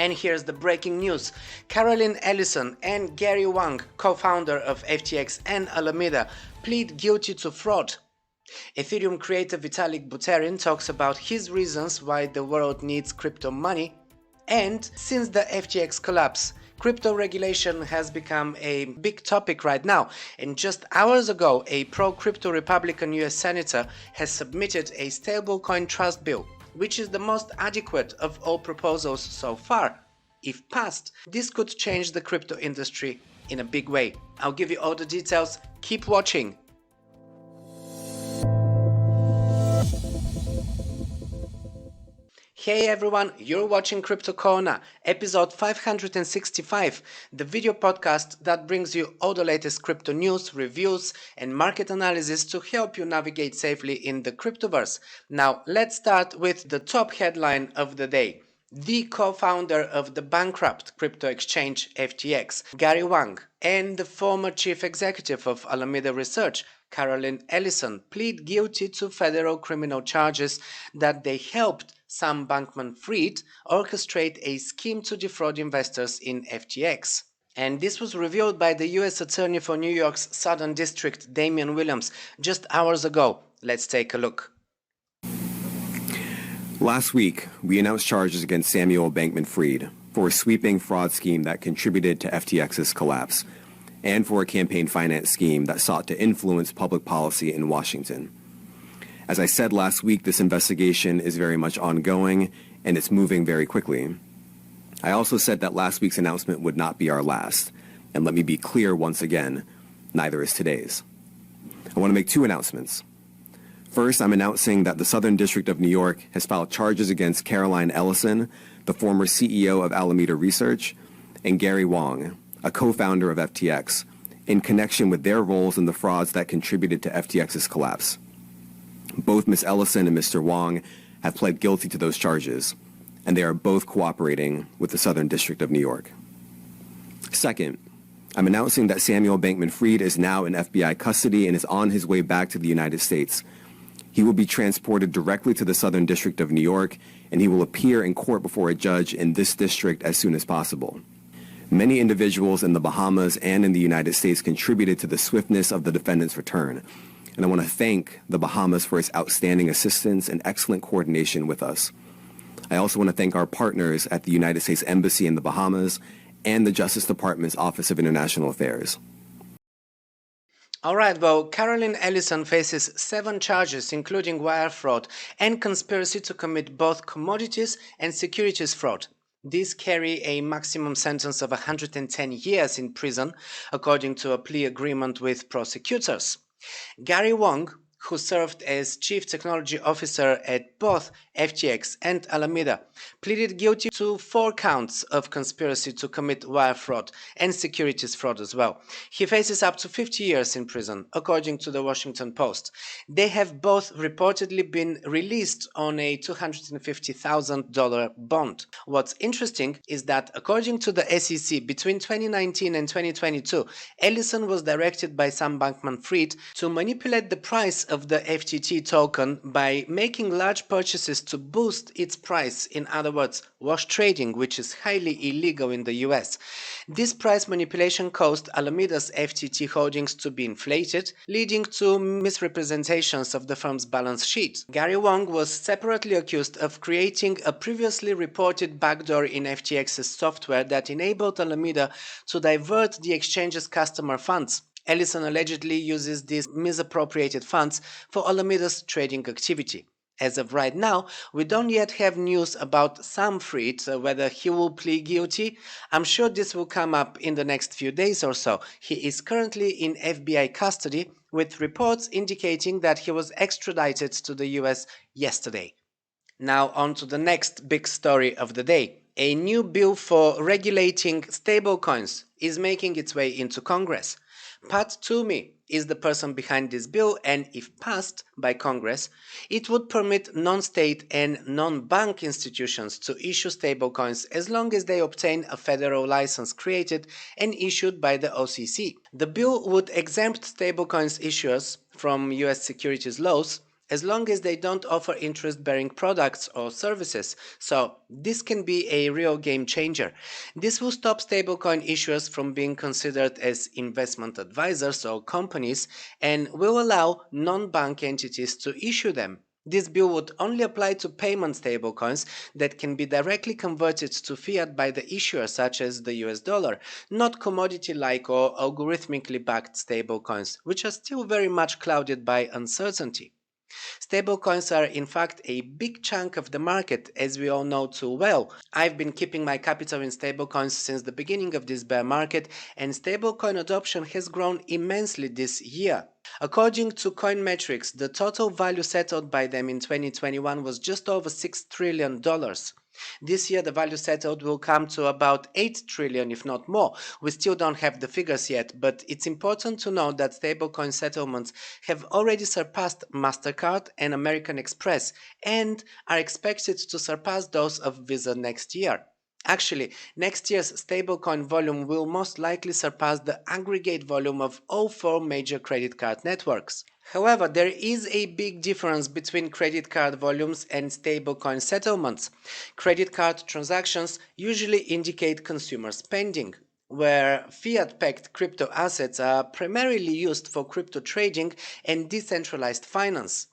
And here's the breaking news. Caroline Ellison and Gary Wang, co-founder of FTX and Alameda, plead guilty to fraud. Ethereum creator Vitalik Buterin talks about his reasons why the world needs crypto money. And since the FTX collapse, crypto regulation has become a big topic right now, and just hours ago a pro-crypto Republican US senator has submitted a stablecoin trust bill, which is the most adequate of all proposals so far. If passed, this could change the crypto industry in a big way. I'll give you all the details, keep watching. Hey everyone, you're watching Crypto Corner, episode 565, the video podcast that brings you all the latest crypto news, reviews, and market analysis to help you navigate safely in the cryptoverse. Now, let's start with the top headline of the day. The co-founder of the bankrupt crypto exchange FTX, Gary Wang, and the former chief executive of Alameda Research, Caroline Ellison, plead guilty to federal criminal charges that they helped Sam Bankman-Fried orchestrate a scheme to defraud investors in FTX. And this was revealed by the U.S. Attorney for New York's Southern District, Damian Williams, just hours ago. Let's take a look. Last week, we announced charges against Samuel Bankman-Fried for a sweeping fraud scheme that contributed to FTX's collapse, and for a campaign finance scheme that sought to influence public policy in Washington. As I said last week, this investigation is very much ongoing, and it's moving very quickly. I also said that last week's announcement would not be our last, and let me be clear once again, neither is today's. I want to make two announcements. First, I'm announcing that the Southern District of New York has filed charges against Caroline Ellison, the former CEO of Alameda Research, and Gary Wang, a co-founder of FTX, in connection with their roles in the frauds that contributed to FTX's collapse. Both Ms. Ellison and Mr. Wang have pled guilty to those charges, and they are both cooperating with the Southern District of New York. Second, I'm announcing that Samuel Bankman-Fried is now in FBI custody and is on his way back to the United States. He will be transported directly to the Southern District of New York, and he will appear in court before a judge in this district as soon as possible. Many individuals in the Bahamas and in the United States contributed to the swiftness of the defendant's return, and I want to thank the Bahamas for its outstanding assistance and excellent coordination with us. I also want to thank our partners at the United States Embassy in the Bahamas and the Justice Department's Office of International Affairs. Alright, well, Caroline Ellison faces 7 charges, including wire fraud and conspiracy to commit both commodities and securities fraud. These carry a maximum sentence of 110 years in prison, according to a plea agreement with prosecutors. Gary Wang, who served as chief technology officer at both FTX and Alameda, pleaded guilty to 4 counts of conspiracy to commit wire fraud and securities fraud as well. He faces up to 50 years in prison, according to the Washington Post. They have both reportedly been released on a $250,000 bond. What's interesting is that, according to the SEC, between 2019 and 2022, Ellison was directed by Sam Bankman-Fried to manipulate the price of the FTT token by making large purchases to boost its price, in other words, wash trading, which is highly illegal in the US. This price manipulation caused Alameda's FTT holdings to be inflated, leading to misrepresentations of the firm's balance sheet. Gary Wang was separately accused of creating a previously reported backdoor in FTX's software that enabled Alameda to divert the exchange's customer funds. Ellison allegedly uses these misappropriated funds for Alameda's trading activity. As of right now, we don't yet have news about Sam Fried, whether he will plead guilty. I'm sure this will come up in the next few days or so. He is currently in FBI custody, with reports indicating that he was extradited to the US yesterday. Now on to the next big story of the day. A new bill for regulating stablecoins is making its way into Congress. Pat Toomey is the person behind this bill, and if passed by Congress, it would permit non-state and non-bank institutions to issue stablecoins as long as they obtain a federal license created and issued by the OCC. The bill would exempt stablecoins issuers from US securities laws, as long as they don't offer interest-bearing products or services. So this can be a real game changer. This will stop stablecoin issuers from being considered as investment advisors or companies and will allow non-bank entities to issue them. This bill would only apply to payment stablecoins that can be directly converted to fiat by the issuer, such as the US dollar, not commodity-like or algorithmically backed stablecoins, which are still very much clouded by uncertainty. Stablecoins are in fact a big chunk of the market, as we all know too well. I've been keeping my capital in stablecoins since the beginning of this bear market, and stablecoin adoption has grown immensely this year. According to Coinmetrics, the total value settled by them in 2021 was just over $6 trillion. This year, the value settled will come to about 8 trillion, if not more. We still don't have the figures yet, but it's important to know that stablecoin settlements have already surpassed MasterCard and American Express and are expected to surpass those of Visa next year. Actually, next year's stablecoin volume will most likely surpass the aggregate volume of all four major credit card networks. However, there is a big difference between credit card volumes and stablecoin settlements. Credit card transactions usually indicate consumer spending, where fiat-pegged crypto assets are primarily used for crypto trading and decentralized finance.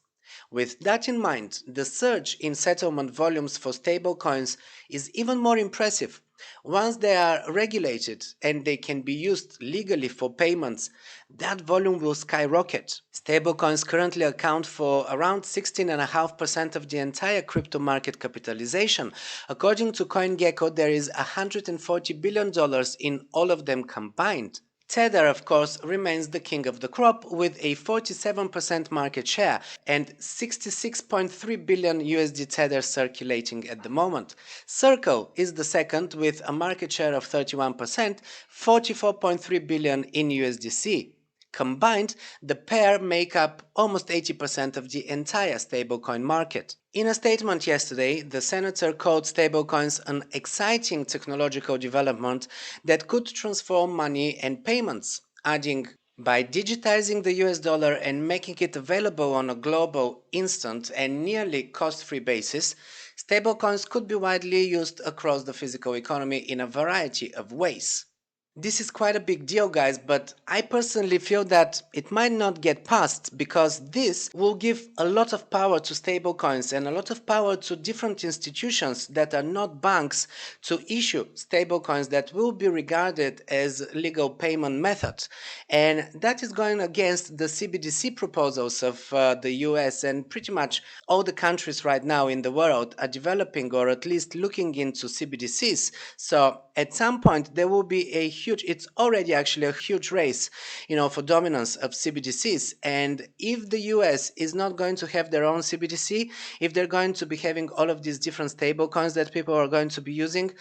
With that in mind, the surge in settlement volumes for stablecoins is even more impressive. Once they are regulated and they can be used legally for payments, that volume will skyrocket. Stablecoins currently account for around 16.5% of the entire crypto market capitalization. According to CoinGecko, there is $140 billion in all of them combined. Tether, of course, remains the king of the crop with a 47% market share and 66.3 billion USD Tether circulating at the moment. Circle is the second with a market share of 31%, 44.3 billion in USDC. Combined, the pair make up almost 80% of the entire stablecoin market. In a statement yesterday, the senator called stablecoins an exciting technological development that could transform money and payments, adding, by digitizing the US dollar and making it available on a global, instant, and nearly cost-free basis, stablecoins could be widely used across the physical economy in a variety of ways. This is quite a big deal, guys, but I personally feel that it might not get passed because this will give a lot of power to stablecoins and a lot of power to different institutions that are not banks to issue stablecoins that will be regarded as legal payment methods. And that is going against the CBDC proposals of the US, and pretty much all the countries right now in the world are developing or at least looking into CBDCs. So at some point there will be a it's already actually a huge race, for dominance of CBDCs. And if the US is not going to have their own CBDC, if they're going to be having all of these different stable coins that people are going to be using,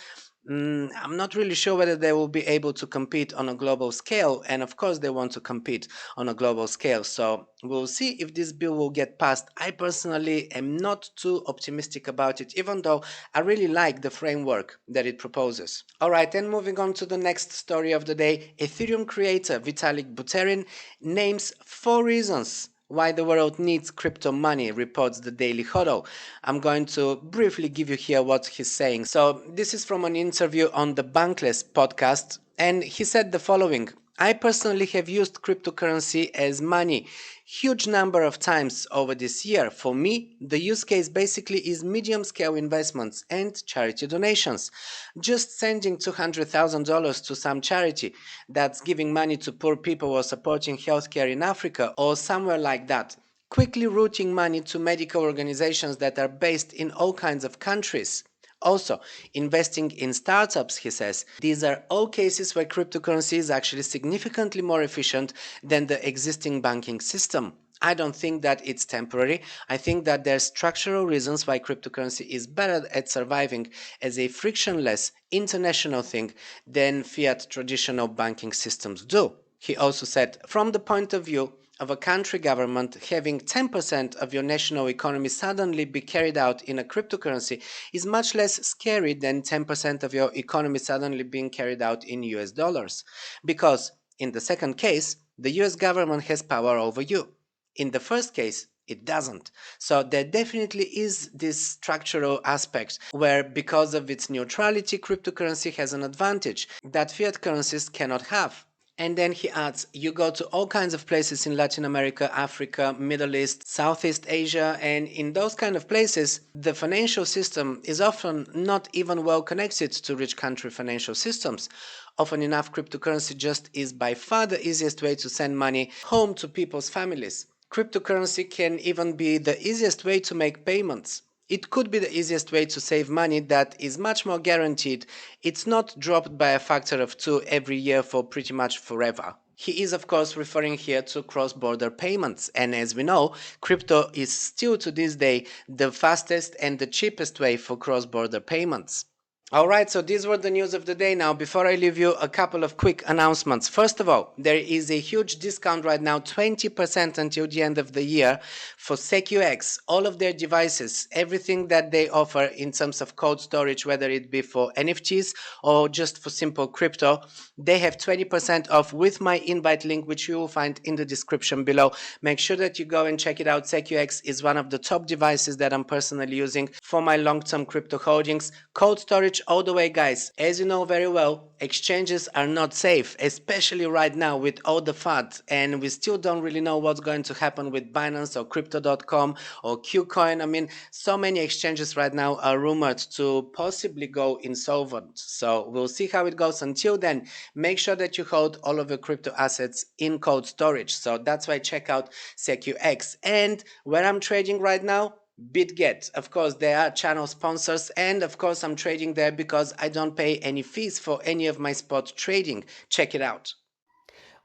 I'm not really sure whether they will be able to compete on a global scale, and of course they want to compete on a global scale, so we'll see if this bill will get passed. I personally am not too optimistic about it, even though I really like the framework that it proposes. Alright, and moving on to the next story of the day, Ethereum creator Vitalik Buterin names 4 reasons why the world needs crypto money, reports the Daily Hodl. I'm going to briefly give you here what he's saying. So this is from an interview on the Bankless podcast, and he said the following: I personally have used cryptocurrency as money huge number of times over this year. For me, the use case basically is medium-scale investments and charity donations. Just sending $200,000 to some charity that's giving money to poor people or supporting healthcare in Africa or somewhere like that. Quickly routing money to medical organizations that are based in all kinds of countries. Also, investing in startups, he says. These are all cases where cryptocurrency is actually significantly more efficient than the existing banking system. I don't think that it's temporary. I think that there's structural reasons why cryptocurrency is better at surviving as a frictionless international thing than fiat traditional banking systems do. He also said, from the point of view of a country government, having 10% of your national economy suddenly be carried out in a cryptocurrency is much less scary than 10% of your economy suddenly being carried out in US dollars. Because in the second case, the US government has power over you. In the first case, It doesn't. So there definitely is this structural aspect where, because of its neutrality, cryptocurrency has an advantage that fiat currencies cannot have. And then he adds, you go to all kinds of places in Latin America, Africa, Middle East, Southeast Asia, and in those kind of places, the financial system is often not even well connected to rich country financial systems. Often enough, cryptocurrency just is by far the easiest way to send money home to people's families. Cryptocurrency can even be the easiest way to make payments. It could be the easiest way to save money that is much more guaranteed. It's not dropped by a factor of 2 every year for pretty much forever. He is of course referring here to cross-border payments, and as we know, crypto is still to this day the fastest and the cheapest way for cross-border payments. Alright, so these were the news of the day. Now, before I leave you, a couple of quick announcements. First of all, there is a huge discount right now, 20% until the end of the year for SecuX. All of their devices, everything that they offer in terms of cold storage, whether it be for NFTs or just for simple crypto, they have 20% off with my invite link, which you will find in the description below. Make sure that you go and check it out. SecuX is one of the top devices that I'm personally using for my long-term crypto holdings. Cold storage all the way, guys. As you know very well, exchanges are not safe, especially right now with all the FUD, and we still don't really know what's going to happen with Binance or crypto.com or KuCoin. I mean, so many exchanges right now are rumored to possibly go insolvent. So we'll see how it goes. Until then, make sure that you hold all of your crypto assets in cold storage. So that's why check out SecuX. And where I'm trading right now, BitGet. Of course, they are channel sponsors, and of course I'm trading there because I don't pay any fees for any of my spot trading. Check it out.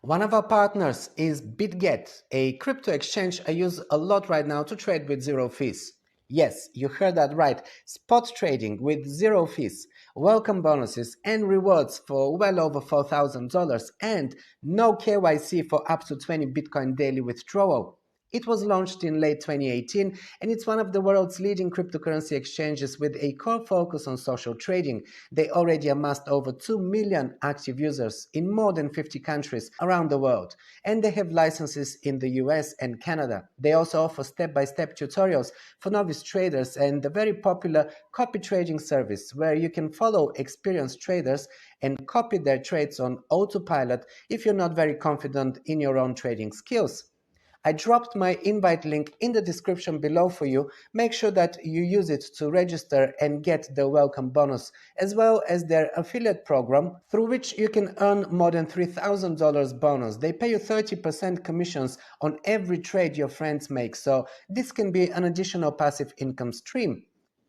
One of our partners is BitGet, a crypto exchange I use a lot right now to trade with zero fees. Yes, you heard that right. Spot trading with zero fees, welcome bonuses and rewards for well over $4,000, and no KYC for up to 20 Bitcoin daily withdrawal. It was launched in late 2018, and it's one of the world's leading cryptocurrency exchanges with a core focus on social trading. They already amassed over 2 million active users in more than 50 countries around the world, and they have licenses in the US and Canada. They also offer step-by-step tutorials for novice traders and the very popular copy trading service, where you can follow experienced traders and copy their trades on autopilot if you're not very confident in your own trading skills. I dropped my invite link in the description below for you. Make sure that you use it to register and get the welcome bonus, as well as their affiliate program, through which you can earn more than $3,000 bonus. They pay you 30% commissions on every trade your friends make, so this can be an additional passive income stream.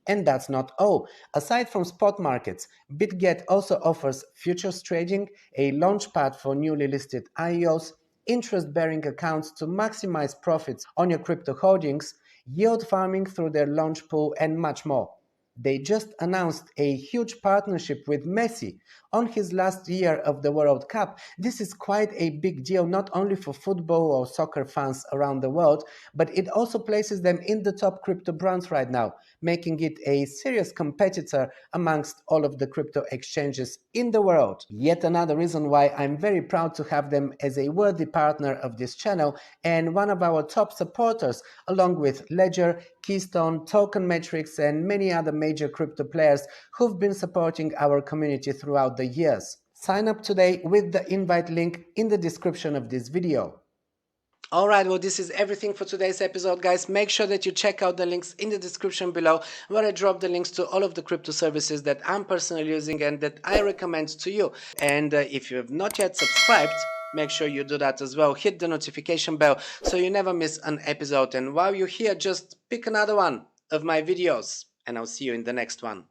And that's not all. Aside from spot markets, BitGet also offers futures trading, a launchpad for newly listed IEOs, interest-bearing accounts to maximize profits on your crypto holdings, yield farming through their launch pool, and much more. They just announced a huge partnership with Messi on his last year of the World Cup. This is quite a big deal, not only for football or soccer fans around the world, but it also places them in the top crypto brands right now, making it a serious competitor amongst all of the crypto exchanges in the world. Yet another reason why I'm very proud to have them as a worthy partner of this channel and one of our top supporters, along with Ledger, Keystone, Token Metrics, and many other major crypto players who've been supporting our community throughout the years. Sign up today with the invite link in the description of this video. Alright, well, this is everything for today's episode, guys. Make sure that you check out the links in the description below, where I drop the links to all of the crypto services that I'm personally using and that I recommend to you. And if you have not yet subscribed, make sure you do that as well. Hit the notification bell so you never miss an episode. And while you're here, just pick another one of my videos, and I'll see you in the next one.